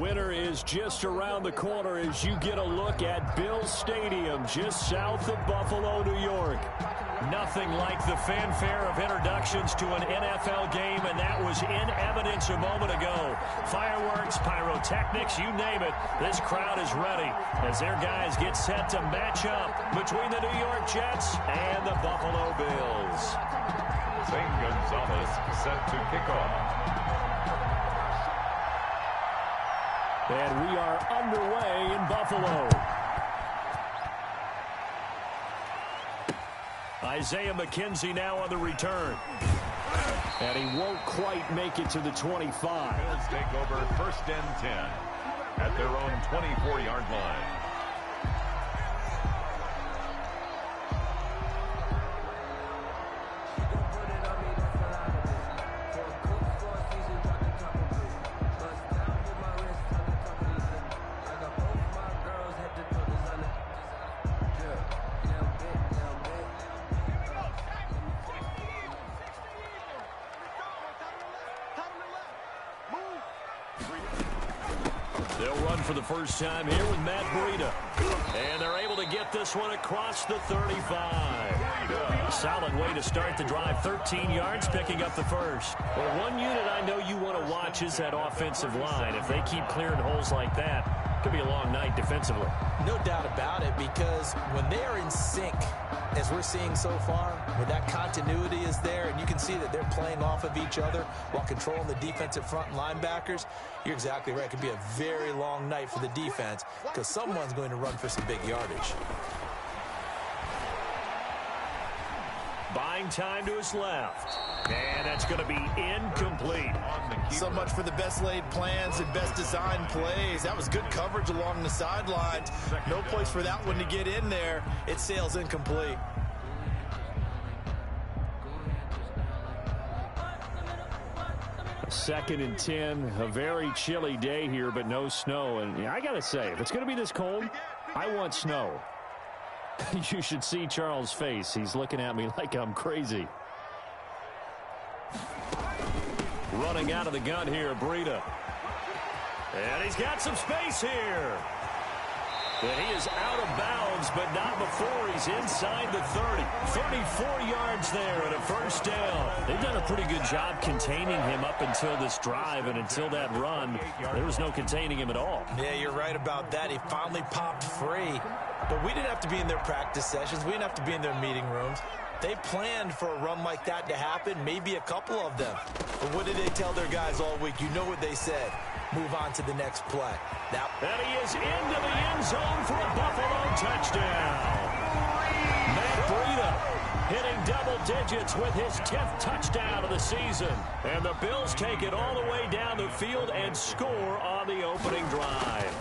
winter is just around the corner as you get a look at Bills Stadium just south of Buffalo, New York. Nothing like the fanfare of introductions to an NFL game, and that was in evidence a moment ago. Fireworks, pyrotechnics, you name it, this crowd is ready as their guys get set to match up between the New York Jets and the Buffalo Bills. Zane Gonzalez set to kick off. And we are underway in Buffalo. Isaiah McKenzie now on the return. And he won't quite make it to the 25. Bills take over 1st and 10 at their own 24-yard line. They'll run for the first time here with Matt Breida. And they're able to get this one across the 35. Solid way to start the drive. 13 yards, picking up the first. Well, one unit I know you want to watch is that offensive line. If they keep clearing holes like that, it could be a long night defensively. No doubt about it, because when they are in sync, as we're seeing so far, where that continuity is there, and you can see that they're playing off of each other while controlling the defensive front linebackers, you're exactly right. It could be a very long night for the defense because someone's going to run for some big yardage. Buying time to his left. And that's going to be incomplete. So much for the best laid plans and best designed plays. That was good coverage along the sidelines. No place for that one to get in there. It sails incomplete. Second and 10, a very chilly day here, but no snow. And yeah, I got to say, if it's going to be this cold, I want snow. You should see Charles' face. He's looking at me like I'm crazy. Running out of the gun here, Breida. And he's got some space here. And he is out of bounds, but not before he's inside the 30. 34 yards there and a first down. They've done a pretty good job containing him up until this drive, and until that run, there was no containing him at all. Yeah, you're right about that. He finally popped free. But we didn't have to be in their practice sessions. We didn't have to be in their meeting rooms. They planned for a run like that to happen, maybe a couple of them. But what did they tell their guys all week? You know what they said. Move on to the next play. And he is into the end zone for a Buffalo touchdown. Matt Breida hitting double digits with his 10th touchdown of the season. And the Bills take it all the way down the field and score on the opening drive.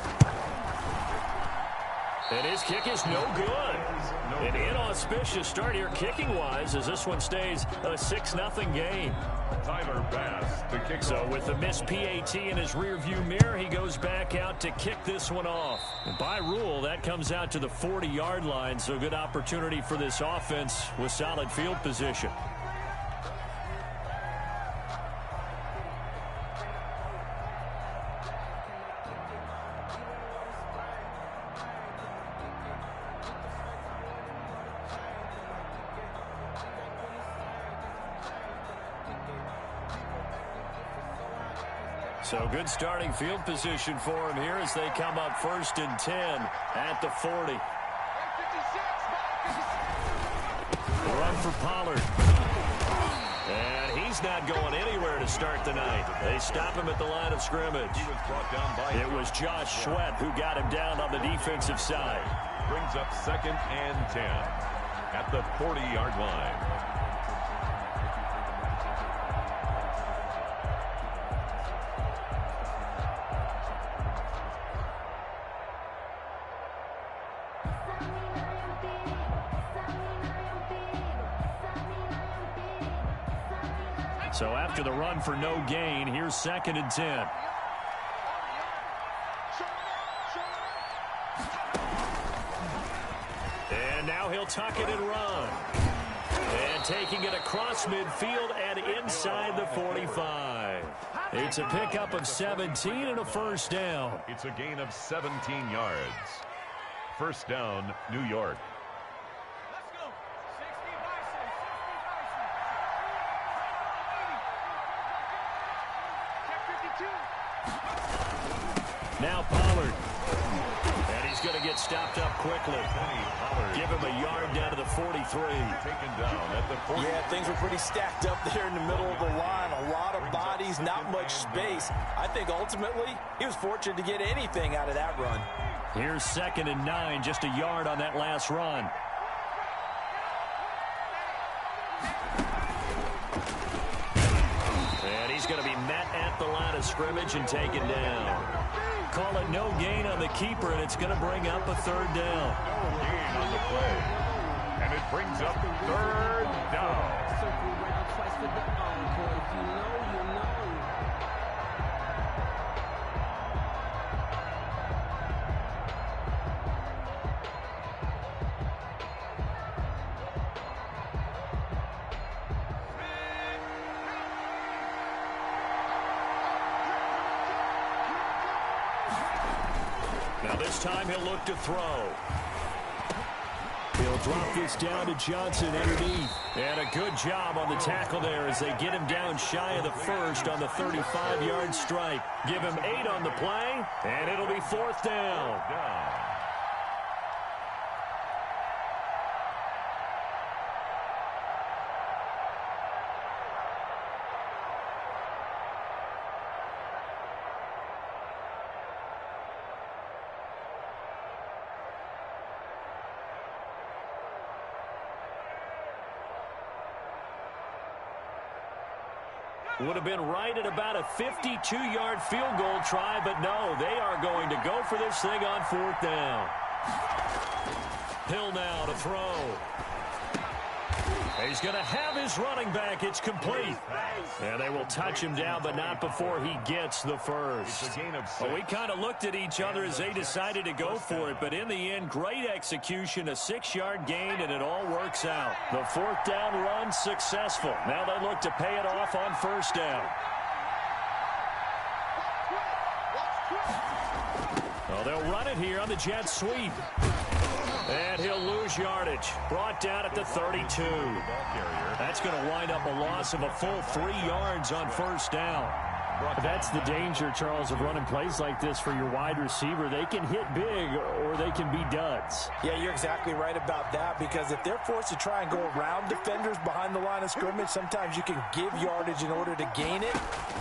And his kick is no good. An inauspicious start here kicking-wise as this one stays a 6-0 game. Tyler Bass to kick. So with the missed PAT in his rearview mirror, he goes back out to kick this one off. And by rule, that comes out to the 40-yard line, so good opportunity for this offense with solid field position. So good starting field position for him here as they come up 1st and 10 at the 40. Run for Pollard. And he's not going anywhere to start the night. They stop him at the line of scrimmage. He was brought down by It was Josh Sweat who got him down on the defensive side. Brings up 2nd and 10 at the 40-yard line. So after the run for no gain, here's 2nd and 10. And now he'll tuck it and run. And taking it across midfield and inside the 45. It's a pickup of 17 and a first down. It's a gain of 17 yards. First down, New York. Now Pollard. And he's going to get stopped up quickly. Give him a yard down to the 43. Taken down at the 40. Yeah, things were pretty stacked up there in the middle of the line. A lot of bodies, not much space. I think ultimately he was fortunate to get anything out of that run. Here's 2nd and 9, just a yard on that last run. And he's going to be met at the line of scrimmage and taken down. Call it no gain on the keeper, and it's going to bring up a 3rd down. No gain on the play. And it brings up 3rd down. Now this time he'll look to throw. He'll drop this down to Johnson underneath. And a good job on the tackle there as they get him down shy of the first on the 35-yard strike. Give him 8 on the play, and it'll be 4th down. Would have been right at about a 52-yard field goal try, but no, they are going to go for this thing on 4th down. Hill now to throw. He's going to have his running back. It's complete. And they will touch him down, but not before he gets the first. It's a gain of 6. Well, we kind of looked at each other as they decided to go for it, but in the end, great execution, a 6-yard gain, and it all works out. The 4th down run successful. Now they look to pay it off on 1st down. Well, they'll run it here on the jet sweep. And he'll lose yardage. Brought down at the 32. That's going to wind up a loss of a full 3 yards on 1st down. That's the danger, Charles, of running plays like this for your wide receiver. They can hit big or they can be duds. Yeah, you're exactly right about that, because if they're forced to try and go around defenders behind the line of scrimmage, sometimes you can give yardage in order to gain it.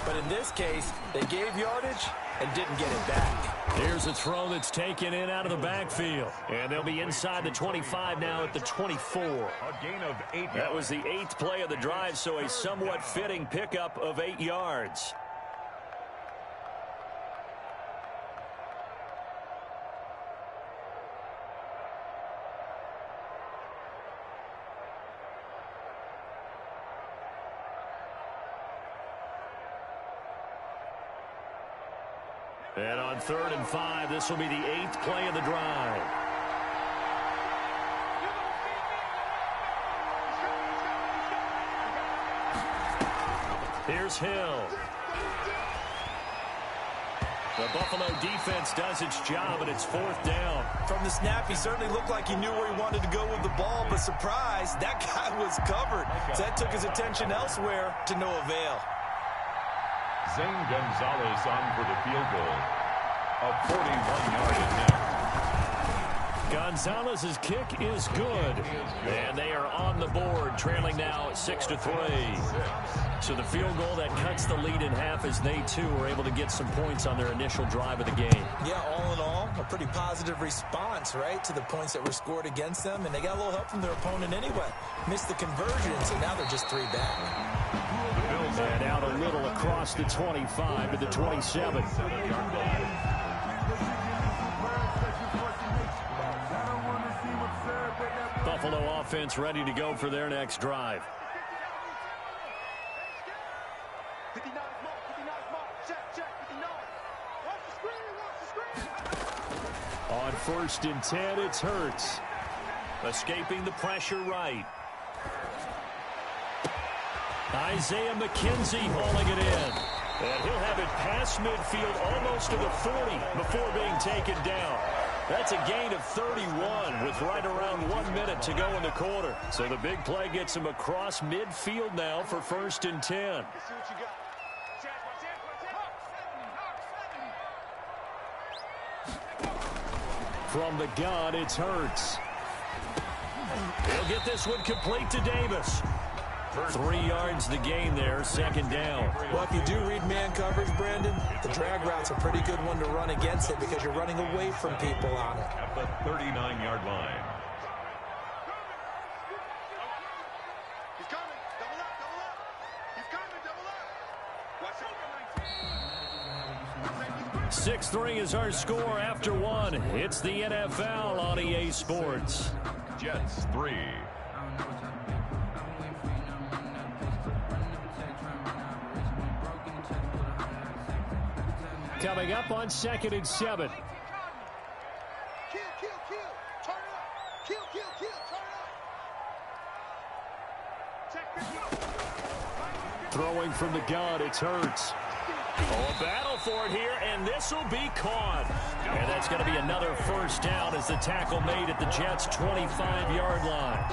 But in this case, they gave yardage and didn't get it back. Here's a throw that's taken in out of the backfield. And they'll be inside the 25 now at the 24. A gain of 8 yards. That was the 8th play of the drive, so a somewhat fitting pickup of 8 yards. And on 3rd and 5, this will be the 8th play of the drive. Here's Hill. The Buffalo defense does its job, and it's 4th down. From the snap, he certainly looked like he knew where he wanted to go with the ball, but surprise, that guy was covered. So that took his attention elsewhere to no avail. Zane Gonzalez on for the field goal. A 41-yard attempt. Gonzalez's kick is good. And they are on the board, trailing now 6-3. So the field goal that cuts the lead in half as they, too, are able to get some points on their initial drive of the game. Yeah, all in all, a pretty positive response, right, to the points that were scored against them. And they got a little help from their opponent anyway. Missed the conversion, so now they're just 3 back. And out a little across the 25 to the 27. Buffalo offense ready to go for their next drive. On 1st and 10, it's Hurts. Escaping the pressure right. Isaiah McKenzie hauling it in. And he'll have it past midfield almost to the 40 before being taken down. That's a gain of 31 with right around 1 minute to go in the quarter. So the big play gets him across midfield now for 1st and 10. From the gun, it's Hurts. He'll get this one complete to Davis. 3 yards the gain there, 2nd down. Well, if you do read man coverage, Brandon, the drag route's a pretty good one to run against it because you're running away from people on it. At the 39-yard line. He's coming. Double up, double up. He's coming, double up. Watch out. 6-3 is our score after 1. It's the NFL on EA Sports. Jets 3. Coming up on 2nd and 7. Kill, kill, kill. Turn it up. Kill, kill, kill. Turn it up. Throwing from the gun, it's Hurts. Oh, a battle for it here, and this will be caught. And that's going to be another 1st down as the tackle made at the Jets' 25-yard line.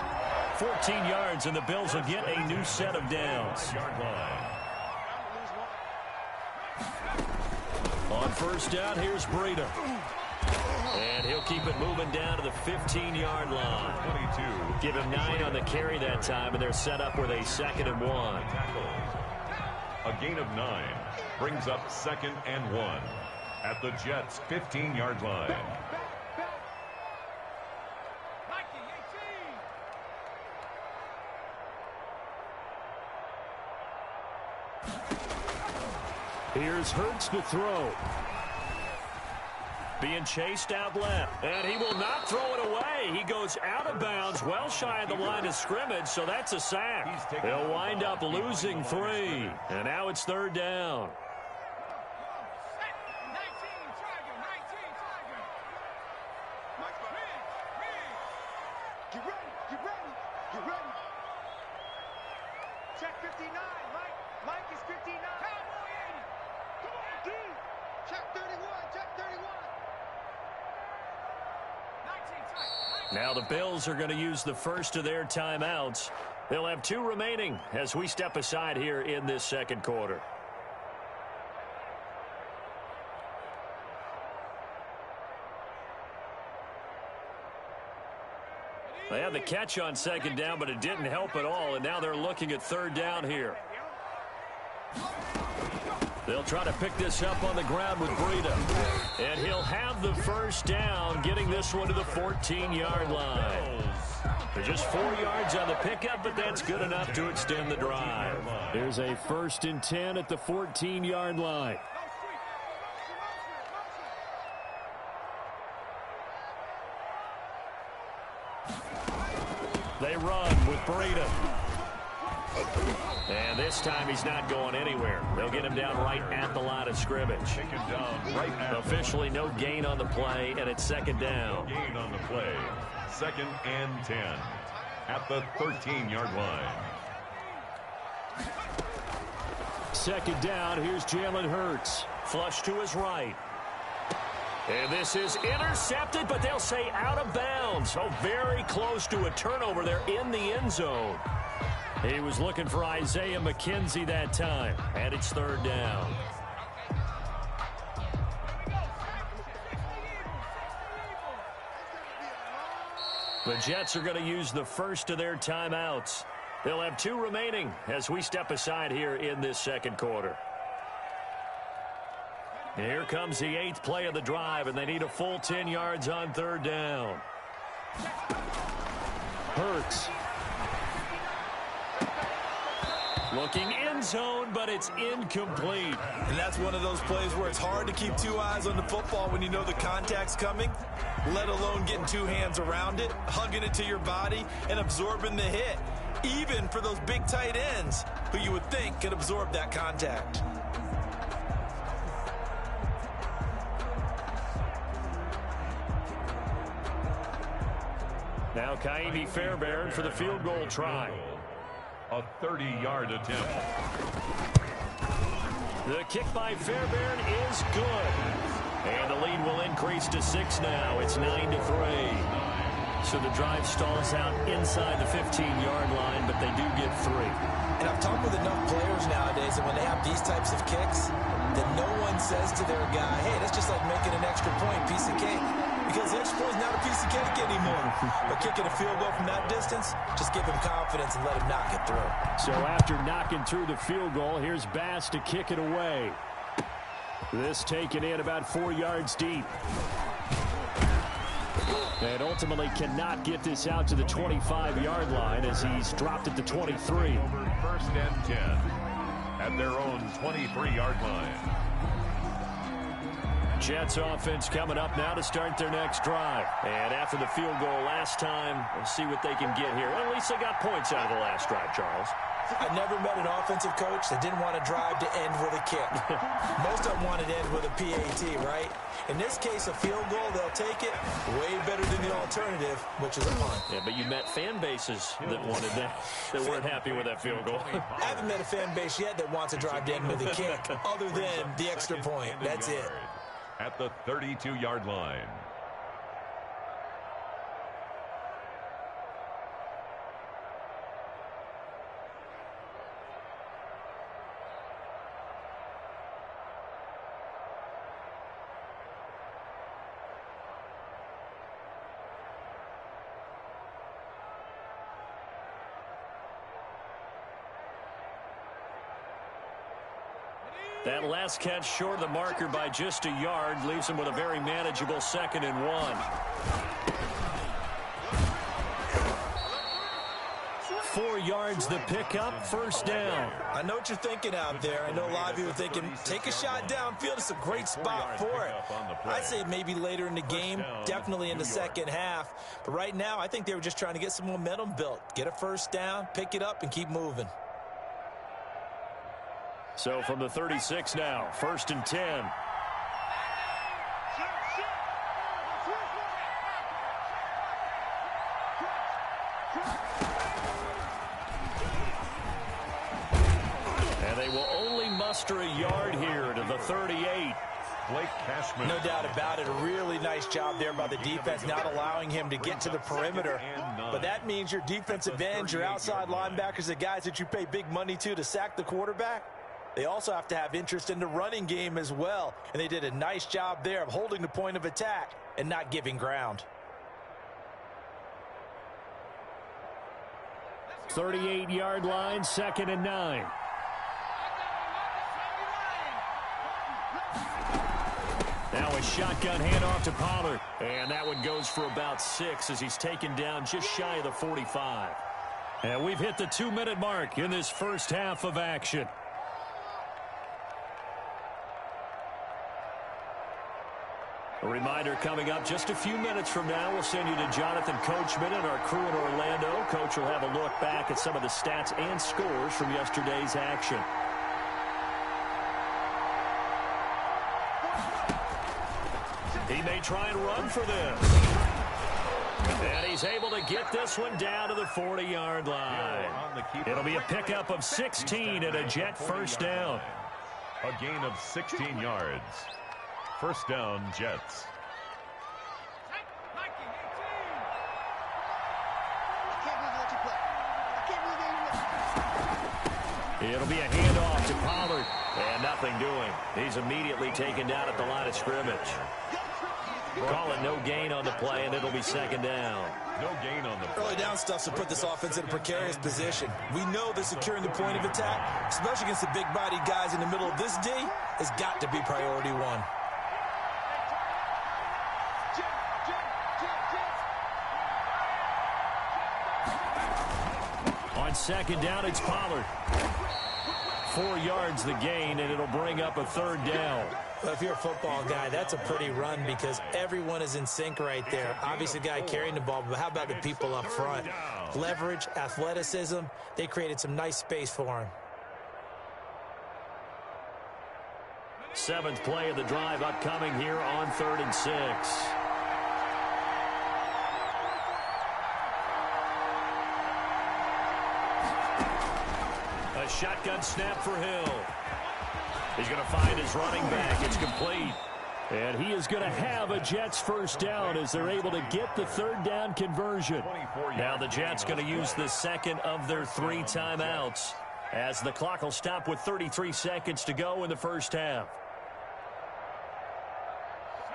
14 yards, and the Bills will get a new set of downs. On 1st down, here's Breida. And he'll keep it moving down to the 15-yard line. 22. Give him 9 on the carry that time, and they're set up with a 2nd and 1. A gain of 9 brings up 2nd and 1 at the Jets' 15-yard line. Here's Hurts to throw. Being chased out left. And he will not throw it away. He goes out of bounds, well shy of the line of scrimmage, so that's a sack. They'll wind up losing 3. And now it's 3rd down. Get ready, get ready, get ready. Check 59, Mike. Mike is 59. Cowboy 80. Come on, D. Check 31, check 31. Now the Bills are going to use the first of their timeouts. They'll have 2 remaining as we step aside here in this 2nd quarter. They had the catch on 2nd down, but it didn't help at all, and now they're looking at 3rd down here. They'll try to pick this up on the ground with Breida. And he'll have the 1st down, getting this one to the 14-yard line. They're just 4 yards on the pickup, but that's good enough to extend the drive. There's a 1st and 10 at the 14-yard line. They run with Breida. And this time he's not going anywhere. They'll get him down right at the line of scrimmage. Officially no gain on the play, and it's 2nd down. Gain on the play. 2nd and 10 at the 13-yard line. 2nd down, here's Jalen Hurts. Flush to his right. And this is intercepted, but they'll say out of bounds. So very close to a turnover there in the end zone. He was looking for Isaiah McKenzie that time, and it's 3rd down. The Jets are going to use the first of their timeouts. They'll have 2 remaining as we step aside here in this 2nd quarter. And here comes the 8th play of the drive, and they need a full 10 yards on 3rd down. Hurts. Looking end zone, but it's incomplete. And that's one of those plays where it's hard to keep 2 eyes on the football when you know the contact's coming, let alone getting 2 hands around it, hugging it to your body, and absorbing the hit, even for those big tight ends who you would think could absorb that contact. Now Kaimi Fairbairn for the field goal try. A 30-yard attempt. The kick by Fairbairn is good. And the lead will increase to 6 now. It's 9-3. So the drive stalls out inside the 15-yard line, but they do get 3. And I've talked with enough players nowadays that when they have these types of kicks, that no one says to their guy, hey, that's just like making an extra point, piece of cake. Because the extra point is not a piece of cake anymore. But kicking a field goal from that distance, just give him confidence and let him knock it through. So after knocking through the field goal, here's Bass to kick it away. This taken in about 4 yards deep. And ultimately cannot get this out to the 25-yard line as he's dropped it to 23. First and 10 at their own 23-yard line. Jets offense coming up now to start their next drive. And after the field goal last time, we'll see what they can get here. Well, at least they got points out of the last drive, Charles. I never met an offensive coach that didn't want to drive to end with a kick. Most of them wanted to end with a PAT, right? In this case, a field goal, they'll take it. Way better than the alternative, which is a punt. Yeah, but you met fan bases that wanted that, that weren't happy with that field goal. I haven't met a fan base yet that wants to drive to end with a kick, other than the extra point. That's it. At the 32-yard line. That last catch short of the marker by just a yard leaves him with a very manageable 2nd and 1. 4 yards the pickup, first down. I know what you're thinking out there. I know a lot of you are thinking, take a shot downfield. It's a great spot for it. I'd say maybe later in the game, definitely in the second half. But right now, I think they were just trying to get some momentum built. Get a first down, pick it up, and keep moving. So from the 36 now, 1st and 10. And they will only muster a yard here to the 38. Blake Cashman. No doubt about it. A really nice job there by the defense, not allowing him to get to the perimeter. But that means your defensive ends, your outside linebackers, the guys that you pay big money to sack the quarterback, they also have to have interest in the running game as well. And they did a nice job there of holding the point of attack and not giving ground. 38-yard line, 2nd and 9. Now a shotgun handoff to Pollard. And that one goes for about 6 as he's taken down just shy of the 45. And we've hit the 2-minute mark in this first half of action. A reminder coming up just a few minutes from now, we'll send you to Jonathan Coachman and our crew in Orlando. Coach will have a look back at some of the stats and scores from yesterday's action. He may try and run for this. And he's able to get this one down to the 40-yard line. It'll be a pickup of 16 and a Jet first down. A gain of 16 yards. First down, Jets. It'll be a handoff to Pollard. And nothing doing. He's immediately taken down at the line of scrimmage. Call it no gain on the play, and it'll be 2nd down. No gain on the play. Early down stuff to put this offense in a precarious position. We know that securing the point of attack, especially against the big-bodied guys in the middle of this D, has got to be priority 1. On 2nd down, it's Pollard. 4 yards the gain, and it'll bring up a 3rd down. Well, if you're a football guy, that's a pretty run because everyone is in sync right there. Obviously, the guy carrying the ball, but how about the people up front? Leverage, athleticism, they created some nice space for him. 7th play of the drive upcoming here on 3rd and 6. shotgun snap for Hill. He's going to find his running back. It's complete. And he is going to have a Jets first down as they're able to get the third down conversion. Now the Jets going to use the second of their 3 timeouts as the clock will stop with 33 seconds to go in the first half.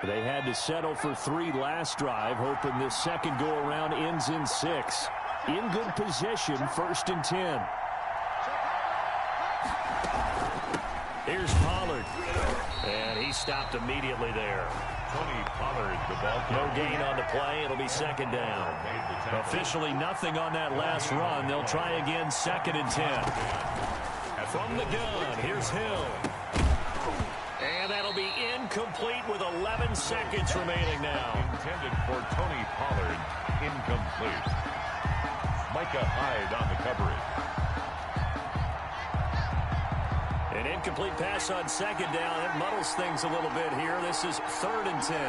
They had to settle for 3 last drive, hoping this second go-around ends in 6. In good position, 1st and 10. Here's Pollard. And he stopped immediately there. Tony Pollard, the ball. No gain on the play. It'll be 2nd down. Officially nothing on that last run. They'll try again 2nd and 10. From the gun, here's Hill. And that'll be incomplete with 11 seconds remaining now. Intended for Tony Pollard. Incomplete. Micah Hyde on the coverage. An incomplete pass on 2nd down. It muddles things a little bit here. This is 3rd and 10.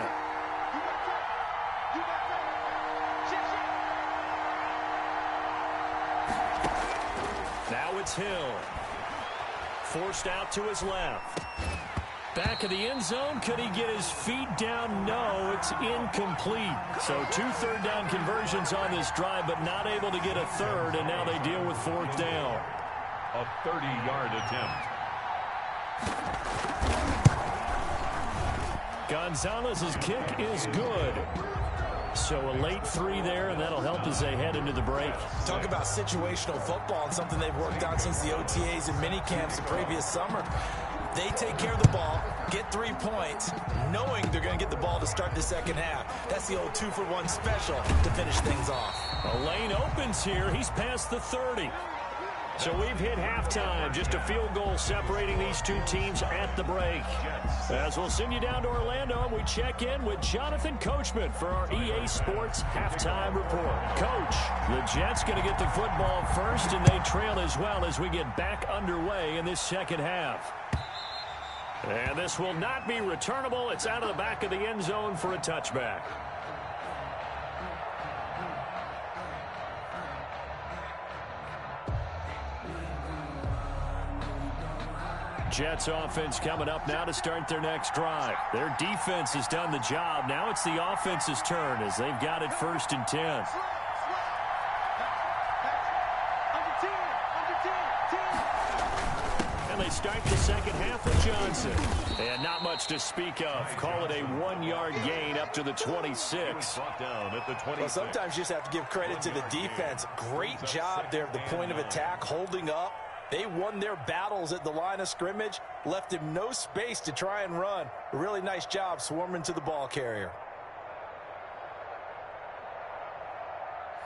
Now it's Hill. Forced out to his left. Back of the end zone. Could he get his feet down? No, it's incomplete. So 2 third-down conversions on this drive, but not able to get a third, and now they deal with 4th down. A 30-yard attempt. Gonzalez's kick is good. So a late 3 there, and that'll help as they head into the break. Talk about situational football and something they've worked on since the OTAs and mini camps the previous summer. They take care of the ball, get 3 points, knowing they're going to get the ball to start the second half. That's the old 2-for-1 special to finish things off. A lane opens here. He's past the 30. So we've hit halftime. Just a field goal separating these 2 teams at the break. As we'll send you down to Orlando, and we check in with Jonathan Coachman for our EA Sports Halftime Report. Coach, the Jets going to get the football first, and they trail as well as we get back underway in this second half. And this will not be returnable. It's out of the back of the end zone for a touchback. Jets offense coming up now to start their next drive. Their defense has done the job. Now it's the offense's turn as they've got it 1st and 10. And they start the second half with Johnson. And not much to speak of. Call it a 1-yard gain up to the 26. Well, sometimes you just have to give credit to the defense. Great job there at the point of attack, holding up. They won their battles at the line of scrimmage, left him no space to try and run. A really nice job swarming to the ball carrier.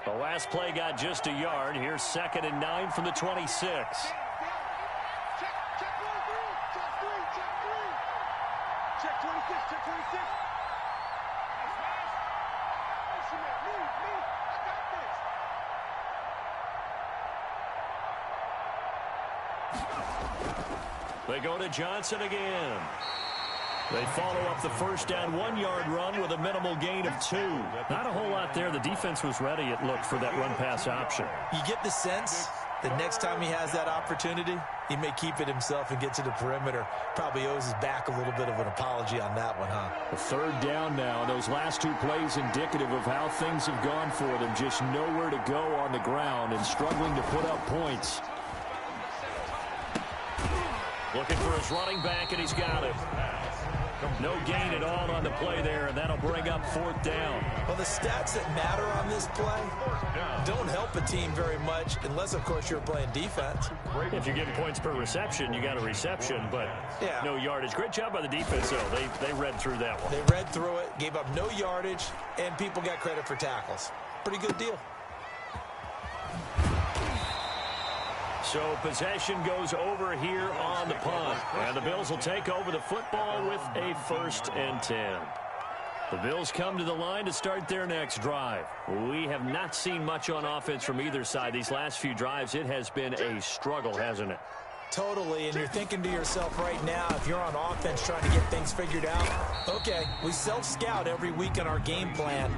The last play got just a yard. Here's 2nd and 9 from the 26. Check 26, check 26. They go to Johnson again. They follow up the first down 1-yard run with a minimal gain of 2. Not a whole lot there. The defense was ready, it looked, for that run-pass option. You get the sense that next time he has that opportunity, he may keep it himself and get to the perimeter. Probably owes his back a little bit of an apology on that one, huh? A 3rd down now. Those last 2 plays indicative of how things have gone for them. Just nowhere to go on the ground and struggling to put up points. Looking for his running back, and he's got it. No gain at all on the play there, and that'll bring up 4th down. Well, the stats that matter on this play don't help a team very much unless, of course, you're playing defense. If you're getting points per reception, you got a reception, but no yardage. Great job by the defense, though. They read through that one. They read through it, gave up no yardage, and people got credit for tackles. Pretty good deal. So possession goes over here on the punt. And the Bills will take over the football with a 1st and 10. The Bills come to the line to start their next drive. We have not seen much on offense from either side. These last few drives, it has been a struggle, hasn't it? Totally, and you're thinking to yourself right now, if you're on offense trying to get things figured out, okay, we self-scout every week in our game plan.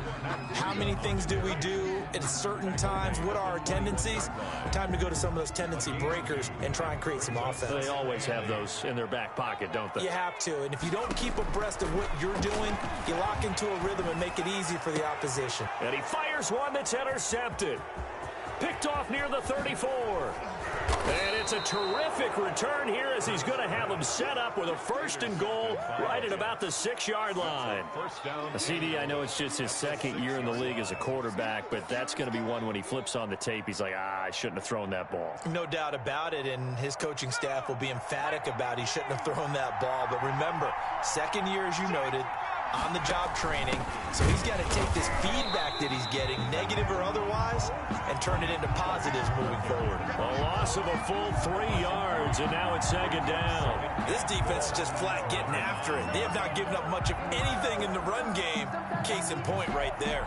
How many things do we do at certain times? What are our tendencies? Time to go to some of those tendency breakers and try and create some offense. They always have those in their back pocket, don't they? You have to, and if you don't keep abreast of what you're doing, you lock into a rhythm and make it easy for the opposition. And he fires one that's intercepted. Picked off near the 34. And it's a terrific return here as he's going to have him set up with a 1st and goal right at about the 6-yard line. CD, I know it's just his 2nd year in the league as a quarterback, but that's going to be one when he flips on the tape. He's like, I shouldn't have thrown that ball. No doubt about it, and his coaching staff will be emphatic about he shouldn't have thrown that ball. But remember, 2nd year, as you noted, on-the-job training, so he's got to take this feedback that he's getting, negative or otherwise, and turn it into positives moving forward. A loss of a full 3 yards, and now it's 2nd down. This defense is just flat getting after it. They have not given up much of anything in the run game. Case in point right there.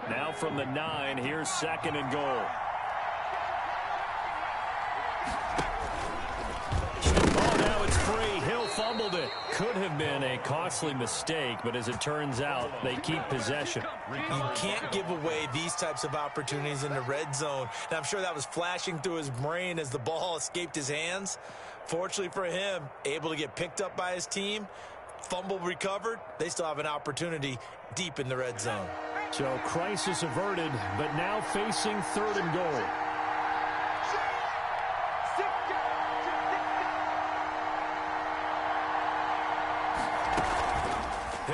Now from the 9, here's 2nd and goal. Oh, now it's free. Hill fumbled it. Could have been a costly mistake, but as it turns out, they keep possession. You can't give away these types of opportunities in the red zone. Now, I'm sure that was flashing through his brain as the ball escaped his hands. Fortunately for him, able to get picked up by his team, fumble recovered. They still have an opportunity deep in the red zone. So crisis averted, but now facing 3rd and goal.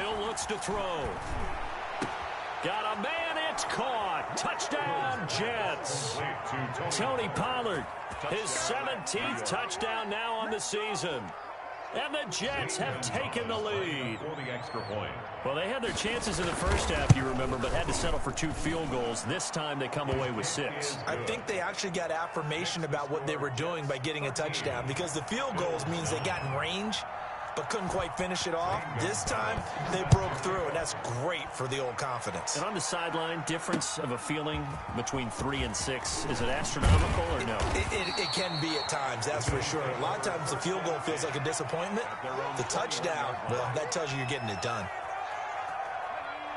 Hill looks to throw. Got a man, it's caught. Touchdown, Jets. Tony Pollard, his 17th touchdown now on the season. And the Jets have taken the lead. For the extra point. Well, they had their chances in the first half, you remember, but had to settle for 2 field goals. This time they come away with 6. I think they actually got affirmation about what they were doing by getting a touchdown, because the field goals means they got in range but couldn't quite finish it off. This time they broke through, and that's great for the old confidence. And on the sideline, difference of a feeling between 3 and 6, is it astronomical or no? It can be at times, that's for sure. A lot of times the field goal feels like a disappointment. The touchdown, well, that tells you you're getting it done.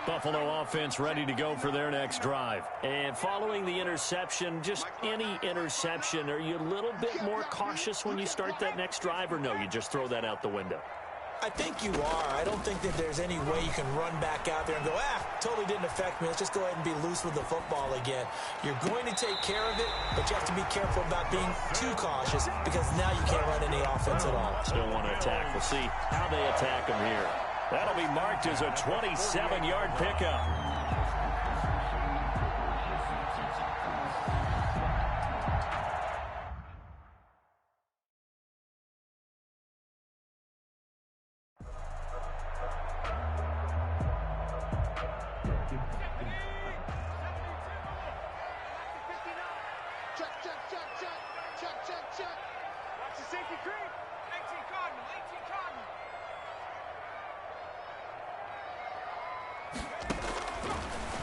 Buffalo offense ready to go for their next drive. And following the interception, just any interception, are you a little bit more cautious when you start that next drive, or no, you just throw that out the window? I think you are. I don't think that there's any way you can run back out there and go, totally didn't affect me. Let's just go ahead and be loose with the football again. You're going to take care of it, but you have to be careful about being too cautious, because now you can't run any offense at all. Still want to attack. We'll see how they attack them here. That'll be marked as a 27-yard pickup.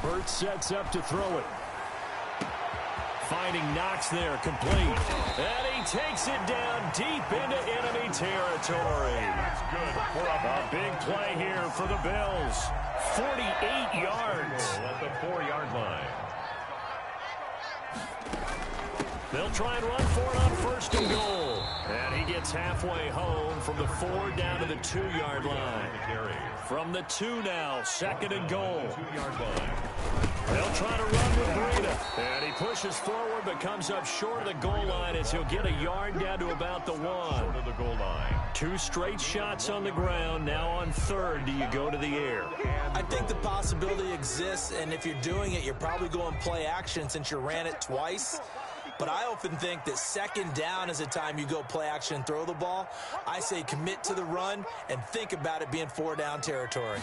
Burt sets up to throw it. Finding Knox there, complete. And he takes it down deep into enemy territory. That's good for a big play here for the Bills. 48 yards. At the 4-yard line. They'll try and run for it on 1st and goal. And he gets halfway home from the 4 down to the 2-yard line. From the 2 now, 2nd and goal. 2-yard line. They'll try to run with Breida. And he pushes forward but comes up short of the goal line as he'll get a yard down to about the 1. Short of the goal line. 2 straight shots on the ground. Now on 3rd, do you go to the air? I think the possibility exists, and if you're doing it, you're probably going play action since you ran it twice. But I often think that 2nd down is a time you go play action and throw the ball. I say commit to the run and think about it being 4-down territory.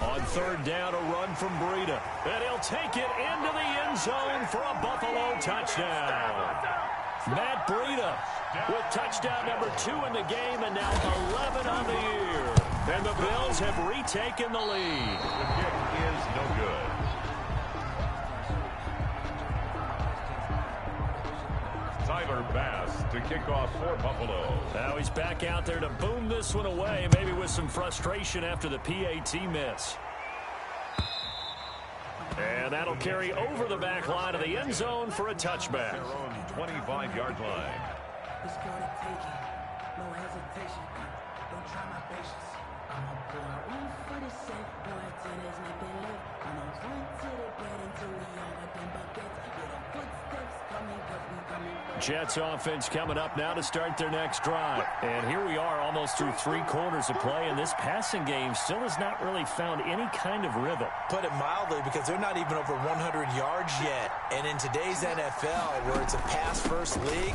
On 3rd down, a run from Breida. And he'll take it into the end zone for a Buffalo touchdown. Matt Breida with touchdown number 2 in the game, and now 11 on the year. And the Bills have retaken the lead. The kick is no good. Tyler Bass to kick off for Buffalo. Now he's back out there to boom this one away, maybe with some frustration after the PAT miss. And that'll carry over the back line of the end zone for a touchback. Their own 25-yard line. It's gonna take it. No hesitation. Don't try my patience. I'm a boy, one for the safe boy till there's nothing left. I'm a run to the bread until we all got them buckets. With the footsteps coming, cause we coming. Jets offense coming up now to start their next drive. And here we are almost through 3 quarters of play, and this passing game still has not really found any kind of rhythm. Put it mildly, because they're not even over 100 yards yet. And in today's NFL, where it's a pass-first league,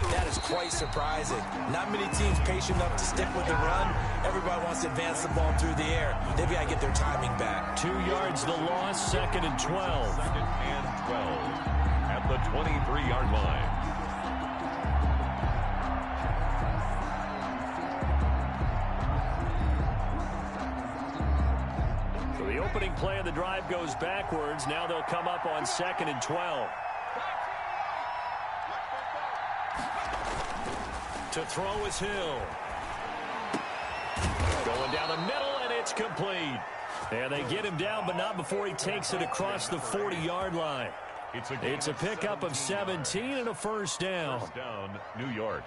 that is quite surprising. Not many teams patient enough to stick with the run. Everybody wants to advance the ball through the air. They've got to get their timing back. 2 yards the loss, 2nd and 12. 2nd and 12 at the 23-yard line. So the opening play of the drive goes backwards. Now they'll come up on 2nd and 12. To throw is Hill. Going down the middle, and it's complete. And they get him down, but not before he takes it across the 40-yard line. It's a pickup of 17 and a first down. First down, New York.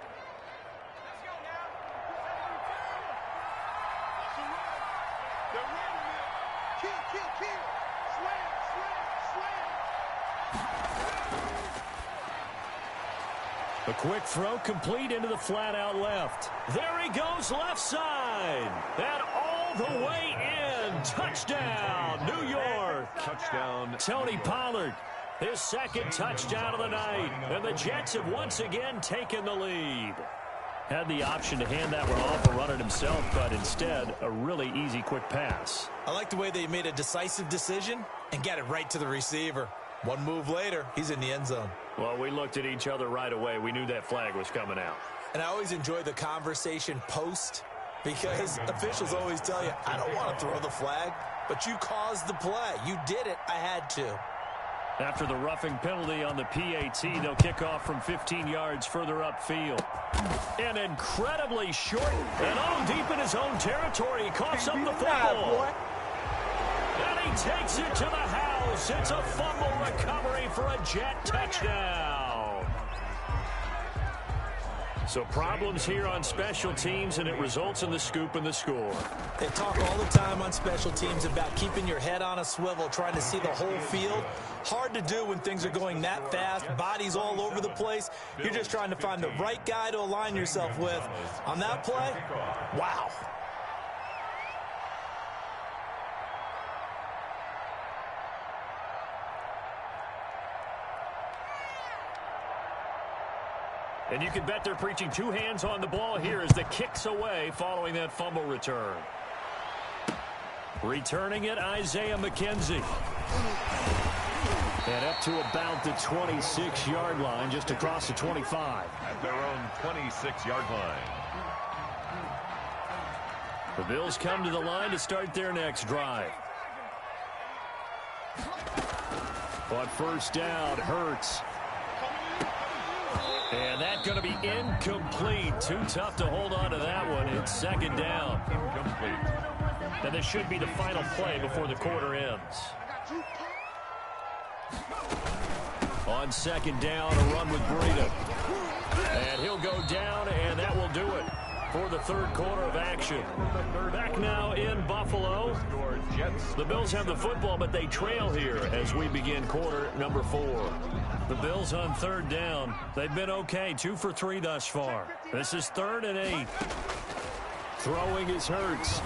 A quick throw complete into the flat out left. There he goes left side. And all the way in. Touchdown, New York. Touchdown. Tony Pollard, his 2nd touchdown of the night. And the Jets have once again taken the lead. Had the option to hand that one off or run it himself, but instead, a really easy quick pass. I like the way they made a decisive decision and got it right to the receiver. One move later, he's in the end zone. Well, we looked at each other right away. We knew that flag was coming out. And I always enjoy the conversation post, because officials always tell you, I don't want to throw the flag, but you caused the play. You did it. I had to. After the roughing penalty on the PAT, they'll kick off from 15 yards further upfield. And incredibly short, and deep in his own territory. He coughs up the football. And he takes it to the house. It's a fumble recovery for a Jet touchdown. So problems here on special teams, and it results in the scoop and the score. They talk all the time on special teams about keeping your head on a swivel, trying to see the whole field. Hard to do when things are going that fast, bodies all over the place. You're just trying to find the right guy to align yourself with. On that play, wow. And you can bet they're preaching 2 hands on the ball here as the kick's away following that fumble return. Returning it, Isaiah McKenzie. And up to about the 26-yard line, just across the 25. At their own 26-yard line. The Bills come to the line to start their next drive. On first down, Hurts. And that's going to be incomplete. Too tough to hold on to that one. It's 2nd down. Incomplete. And this should be the final play before the quarter ends. On 2nd down, a run with Breida. And he'll go down, and that will do it for the 3rd quarter of action. Back now in Buffalo. The Bills have the football, but they trail here as we begin quarter number 4. The Bills on 3rd down. They've been okay, 2 for 3 thus far. This is 3rd and 8. Throwing is Hurts.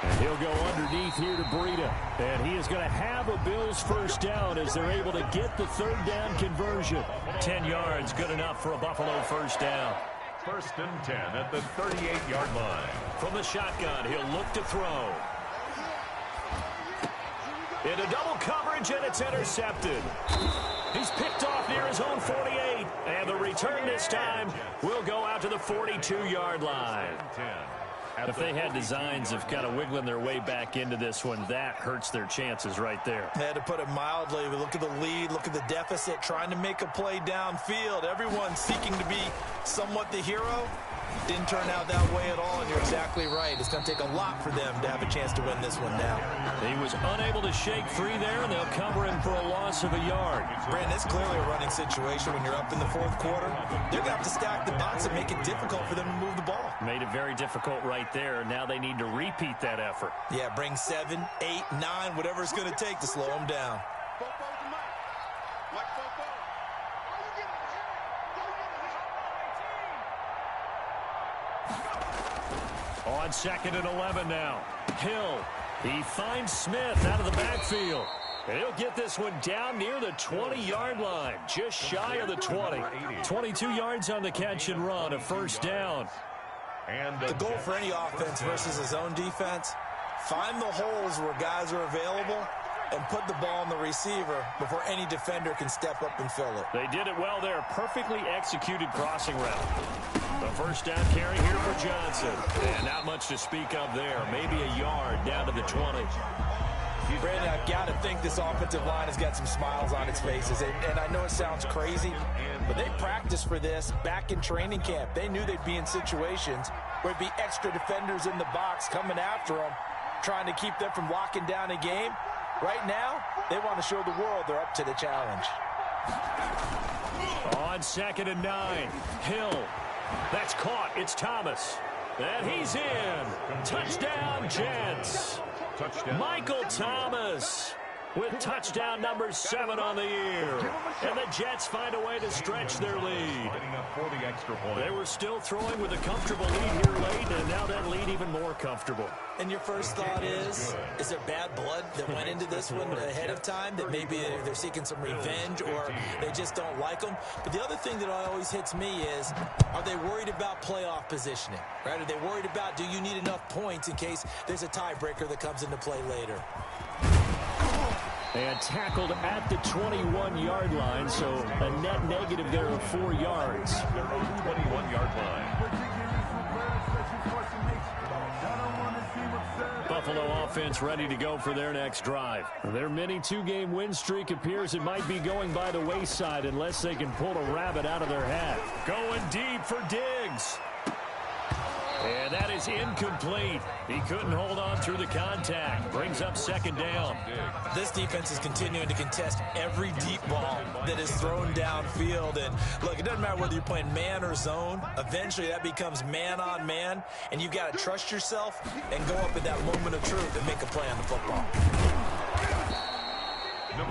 And he'll go underneath here to Breida. And he is going to have a Bills first down as they're able to get the 3rd down conversion. 10 yards, good enough for a Buffalo first down. 1st and 10 at the 38-yard line. From the shotgun, he'll look to throw. Into double coverage, and it's intercepted. He's picked off near his own 48. And the return this time will go out to the 42-yard line. If they had designs of kind of wiggling their way back into this one, that hurts their chances right there. They had to put it mildly. Look at the lead, look at the deficit, trying to make a play downfield. Everyone seeking to be somewhat the hero. Didn't turn out that way at all, and you're exactly right. It's going to take a lot for them to have a chance to win this one now. He was unable to shake free there, and they'll cover him for a loss of a yard. Brandon, it's clearly a running situation when you're up in the fourth quarter. They're going to have to stack the box and make it difficult for them to move the ball. Made it very difficult right there. Now they need to repeat that effort. Yeah, bring 7, 8, 9, whatever it's going to take to slow them down. On 2nd and 11 now. Hill. He finds Smith out of the backfield. And he'll get this one down near the 20-yard line. Just shy of the 20. 22 yards on the catch and run. A first down. And the goal for any offense versus a zone defense, find the holes where guys are available and put the ball on the receiver before any defender can step up and fill it. They did it well there. Perfectly executed crossing route. The first down carry here for Johnson. And not much to speak of there. Maybe a yard down to the 20. Brandon, I've got to think this offensive line has got some smiles on its faces. And I know it sounds crazy, but they practiced for this back in training camp. They knew they'd be in situations where it'd be extra defenders in the box coming after them, trying to keep them from locking down a game. Right now, they want to show the world they're up to the challenge. On 2nd and 9, Hill. That's caught. It's Thomas. And he's in. Touchdown, Jets. touchdown. Michael Thomas with touchdown number 7 on the year. And the Jets find a way to stretch their lead. For the extra point. They were still throwing with a comfortable lead here late, and now that lead even more comfortable. And your first thought is there bad blood that went into this one ahead of time, that maybe they're seeking some revenge or they just don't like them? But the other thing that always hits me is, are they worried about playoff positioning? Right? Are they worried about, do you need enough points in case there's a tiebreaker that comes into play later? And tackled at the 21-yard line, so a net negative there of 4 yards. Their own 21-yard line. Buffalo offense ready to go for their next drive. Their mini 2-game win streak appears it might be going by the wayside unless they can pull a rabbit out of their hat. Going deep for Diggs. And that is incomplete. He couldn't hold on through the contact. Brings up 2nd down. This defense is continuing to contest every deep ball that is thrown downfield. And look, it doesn't matter whether you're playing man or zone. Eventually that becomes man on man. And you've got to trust yourself and go up at that moment of truth and make a play on the football.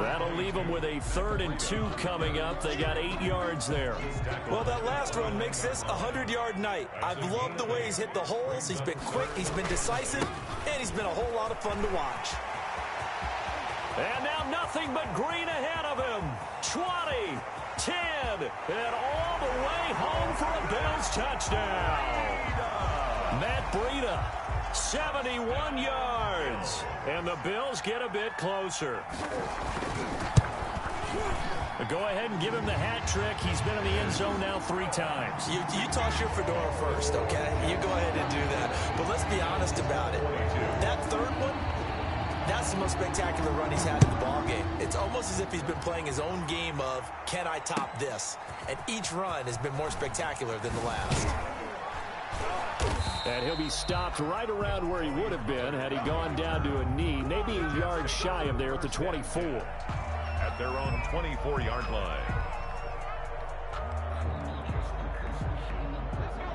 That'll leave them with a 3rd and 2 coming up. They got 8 yards there. Well, that last run makes this a 100-yard night. I've loved the way he's hit the holes. He's been quick, he's been decisive, and he's been a whole lot of fun to watch. And now nothing but green ahead of him. 20, 10, and all the way home for a Bills touchdown. Matt Breida, 71 yards. And the Bills get a bit closer. Go ahead and give him the hat trick. He's been in the end zone now 3 times. You toss your fedora first, okay? You go ahead and do that. But let's be honest about it. That 3rd one, that's the most spectacular run he's had in the ballgame. It's almost as if he's been playing his own game of, can I top this? And each run has been more spectacular than the last. And he'll be stopped right around where he would have been had he gone down to a knee, maybe a yard shy of there at the 24. At their own 24-yard line.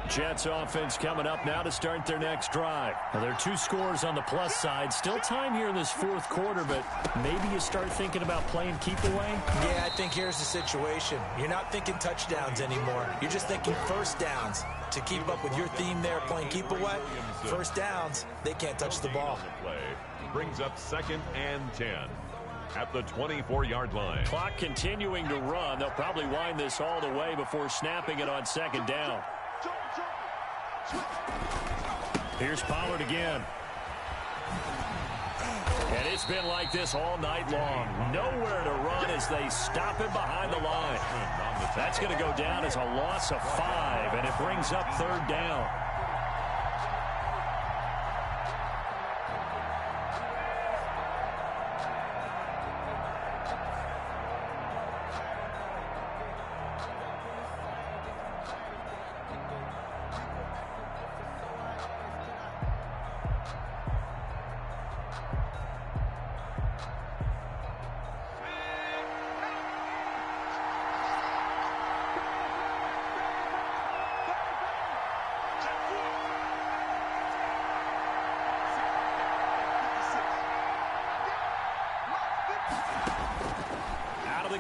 Jets offense coming up now to start their next drive. Now, there are 2 scores on the plus side. Still time here in this 4th quarter, but maybe you start thinking about playing keep away? Yeah, I think here's the situation. You're not thinking touchdowns anymore. You're just thinking first downs. To keep up with your theme there, playing keep away, first downs, they can't touch the ball. Play brings up 2nd and 10 at the 24-yard line. Clock continuing to run. They'll probably wind this all the way before snapping it on 2nd down. Here's Pollard again. And it's been like this all night long. Nowhere to run as they stop him behind the line. That's going to go down as a loss of 5, and it brings up 3rd down.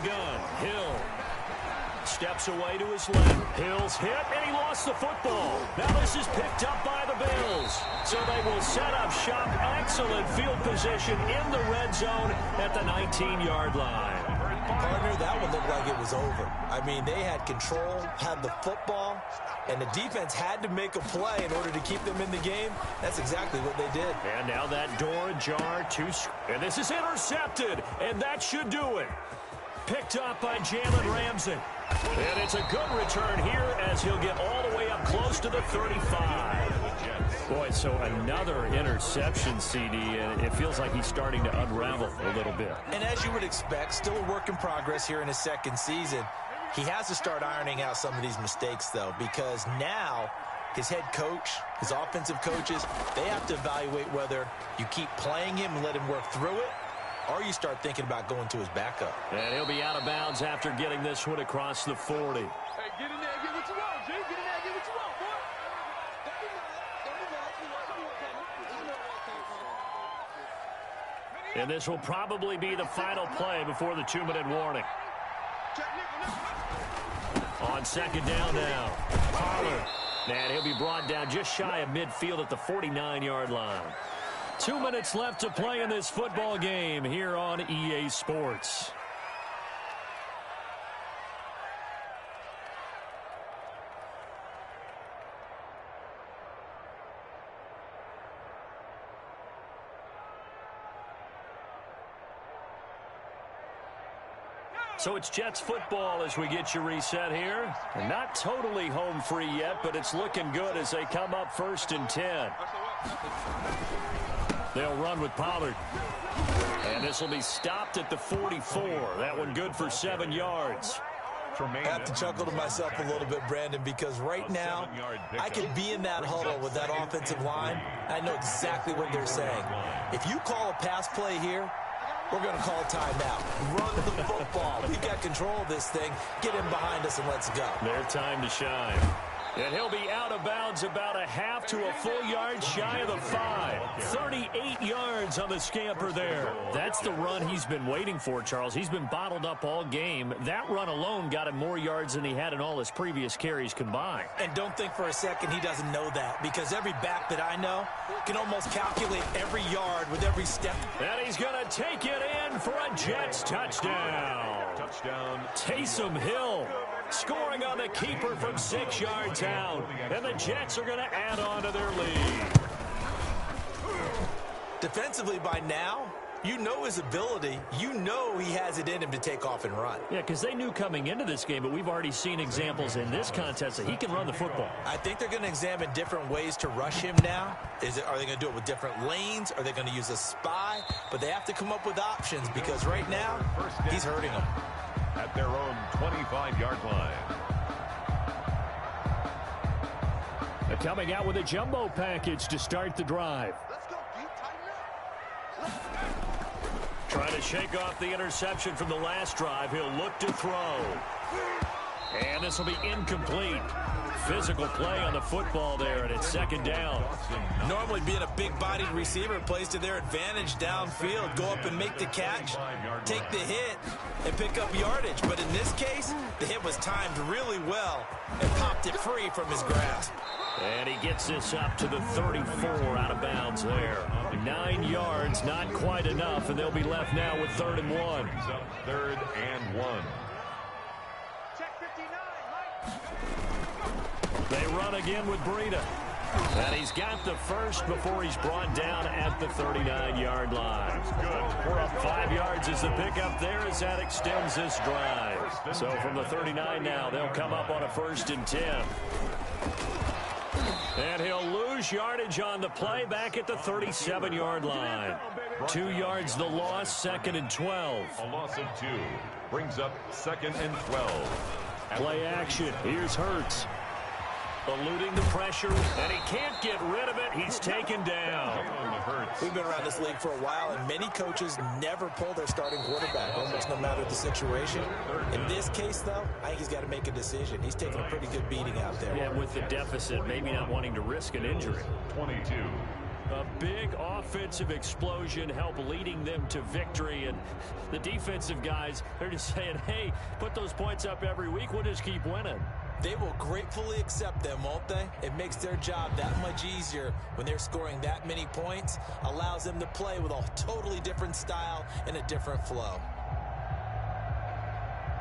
gun. Hill steps away to his left. Hill's hit, and he lost the football. Now this is picked up by the Bills. So they will set up shop. Excellent field position in the red zone at the 19-yard line. Partner, that one looked like it was over. I mean, they had control, had the football, and the defense had to make a play in order to keep them in the game. That's exactly what they did. And now that door ajar, and this is intercepted, and that should do it. Picked up by Jalen Ramsey. And it's a good return here as he'll get all the way up close to the 35. Boy, so another interception, CD, and it feels like he's starting to unravel a little bit. And as you would expect, still a work in progress here in his second season. He has to start ironing out some of these mistakes, though, because now his head coach, his offensive coaches, they have to evaluate whether you keep playing him and let him work through it, or you start thinking about going to his backup. And he'll be out of bounds after getting this one across the 40. Hey, get in there and get what you want, G. Get in there and get what you want, boy. And this will probably be the final play before the 2-minute warning. On second down now, Pollard. And he'll be brought down just shy of midfield at the 49-yard line. 2 minutes left to play in this football game here on EA Sports. So it's Jets football as we get you reset here. And not totally home free yet, but it's looking good as they come up 1st and 10. They'll run with Pollard. And this will be stopped at the 44. That one good for 7 yards. I have to chuckle to myself a little bit, Brandon, because right now I could be in that huddle with that offensive line. I know exactly what they're saying. If you call a pass play here, we're going to call a timeout. Run the football. We've got control of this thing. Get him behind us and let's go. Their time to shine. And he'll be out of bounds about a half to a full yard shy of the 5. 38 yards on the scamper there. That's the run he's been waiting for, Charles. He's been bottled up all game. That run alone got him more yards than he had in all his previous carries combined. And don't think for a second he doesn't know that, because every back that I know can almost calculate every yard with every step. And he's going to take it in for a Jets touchdown. Taysom Hill scoring on the keeper from 6 yards out. And the Jets are going to add on to their lead. Defensively by now, you know his ability. You know he has it in him to take off and run. Yeah, because they knew coming into this game, but we've already seen examples in this contest that he can run the football. I think they're going to examine different ways to rush him now. Are they going to do it with different lanes? Are they going to use a spy? But they have to come up with options, because right now, he's hurting them. At their own 25-yard line. They're coming out with a jumbo package to start the drive. Let's go, D. Tighten up. Trying to shake off the interception from the last drive. He'll look to throw. And this will be incomplete. Physical play on the football there, and it's 2nd down. Normally being a big-bodied receiver plays to their advantage downfield. Go up and make the catch, take the hit, and pick up yardage. But in this case, the hit was timed really well and popped it free from his grasp. And he gets this up to the 34 out of bounds there. 9 yards, not quite enough, and they'll be left now with 3rd and 1. 3rd and 1. Check 59, Mike. They run again with Breida. And he's got the first before he's brought down at the 39-yard line. We're up 5 yards as the pickup there as that extends this drive. So from the 39 now, they'll come up on a 1st and 10. And he'll lose yardage on the play back at the 37-yard line. 2 yards the loss, 2nd and 12. A loss of 2 brings up 2nd and 12. Play action. Here's Hurts. Eluding the pressure, and he can't get rid of it. He's taken down. We've been around this league for a while, and many coaches never pull their starting quarterback, almost no matter the situation. In this case, though, I think he's got to make a decision. He's taking a pretty good beating out there. Yeah, with the deficit, maybe not wanting to risk an injury. 22. A big offensive explosion helped leading them to victory. And the defensive guys, they're just saying, hey, put those points up every week. We'll just keep winning. They will gratefully accept them, won't they? It makes their job that much easier when they're scoring that many points. Allows them to play with a totally different style and a different flow.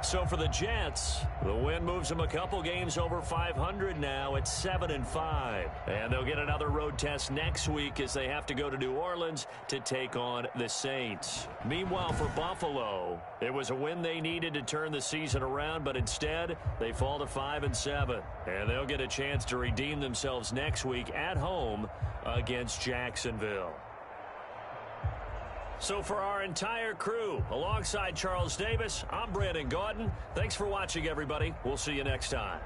So for the Jets, the win moves them a couple games over 500 now at 7-5. And they'll get another road test next week as they have to go to New Orleans to take on the Saints. Meanwhile, for Buffalo, it was a win they needed to turn the season around, but instead they fall to 5-7. And they'll get a chance to redeem themselves next week at home against Jacksonville. So for our entire crew, alongside Charles Davis, I'm Brandon Gaudin. Thanks for watching, everybody. We'll see you next time.